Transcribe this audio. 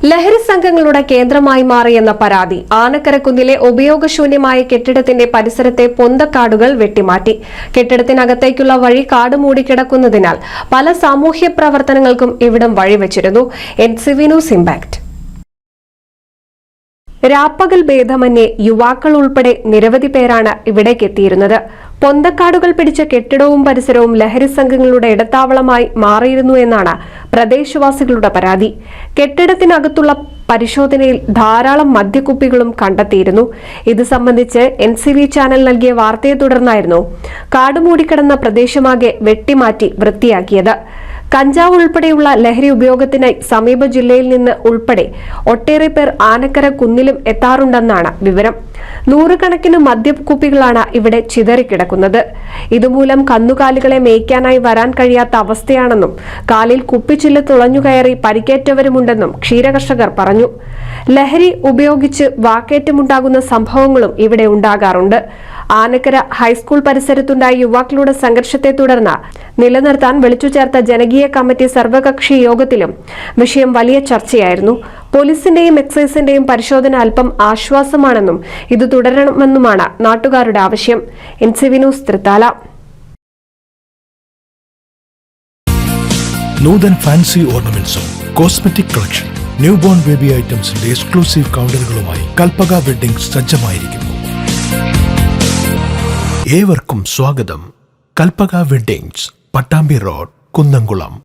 ലഹരി സംഘങ്ങളുടെ കേന്ദ്രമായി മാറിയെന്ന പരാതി. ആനക്കരക്കുന്നിലെ ഉപയോഗശൂന്യമായ കെട്ടിടത്തിന്റെ പരിസരത്തെ പൊന്തക്കാടുകൾ വെട്ടിമാറ്റി. കെട്ടിടത്തിനകത്തേക്കുള്ള വഴി കാട് മൂടിക്കിടക്കുന്നതിനാൽ പല സാമൂഹ്യ പ്രവർത്തനങ്ങൾക്കും ഇവിടം വഴിവെച്ചിരുന്നു. NCV news impact. രാപ്പകൽ ഭേദമന്യേ യുവാക്കൾ ഉൾപ്പെടെ നിരവധി പേരാണ് ഇവിടേക്കെത്തിയിരുന്നത്. പൊന്തക്കാടുകൾ പിടിച്ച കെട്ടിടവും പരിസരവും ലഹരി സംഘങ്ങളുടെ ഇടത്താവളമായി മാറിയിരുന്നു എന്നാണ് പ്രദേശവാസികളുടെ പരാതി. കെട്ടിടത്തിനകത്തുള്ള പരിശോധനയിൽ ധാരാളം മദ്യക്കുപ്പികളും കണ്ടെത്തിയിരുന്നു. ഇത് സംബന്ധിച്ച് NCV ചാനൽ നൽകിയ വാർത്തയെ തുടർന്നായിരുന്നു കാടുമൂടിക്കിടന്ന പ്രദേശമാകെ വെട്ടിമാറ്റി വൃത്തിയാക്കിയത്. കഞ്ചാവ് ഉൾപ്പെടെയുള്ള ലഹരി ഉപയോഗത്തിനായി സമീപ ജില്ലയിൽ നിന്ന് ഉൾപ്പെടെ ഒട്ടേറെ പേർ ആനക്കര കുന്നിലും എത്താറുണ്ടെന്നാണ് വിവരം. നൂറുകണക്കിന് മദ്യക്കുപ്പികളാണ് ഇവിടെ ചിതറിക്കിടക്കുന്നത്. ഇതുമൂലം കന്നുകാലികളെ മേയ്ക്കാനായി വരാൻ കഴിയാത്ത അവസ്ഥയാണെന്നും കാലിൽ കുപ്പിച്ചില്ല് തുളഞ്ഞുകയറി പരിക്കേറ്റവരുമുണ്ടെന്നും ക്ഷീരകർഷകർ പറഞ്ഞു. ലഹരി ഉപയോഗിച്ച് വാക്കേറ്റമുണ്ടാകുന്ന സംഭവങ്ങളും ഇവിടെ ഉണ്ടാകാറുണ്ട്. ആനക്കര ഹൈസ്കൂൾ പരിസരത്തുണ്ടായ യുവാക്കളുടെ സംഘർഷത്തെ തുടർന്ന് നിലനിർത്താൻ വിളിച്ചുചേർത്ത ജനകീയ കമ്മിറ്റി സർവകക്ഷി യോഗത്തിലും വിഷയം വലിയ ചർച്ചയായിരുന്നു. പോലീസിന്റെയും എക്സൈസിന്റെയും പരിശോധന അല്പം ആശ്വാസമാണെന്നും ഇത് തുടരണമെന്നുമാണ് നാട്ടുകാരുടെ ആവശ്യം. NCV news Thrithala. Noothan fancy ഓർണമെന്റ്സും cosmetic collection, new born baby ഐറ്റംസിന്റെ എക്സ്ക്ലൂസീവ് കൗണ്ടറുകളുമായി കൽപ്പക വെഡ്ഡിംഗ്സ് സജ്ജമായിരിക്കുന്നു. ഏവർക്കും സ്വാഗതം. Kalpaka weddings, Pattambi road, Kunnamkulam.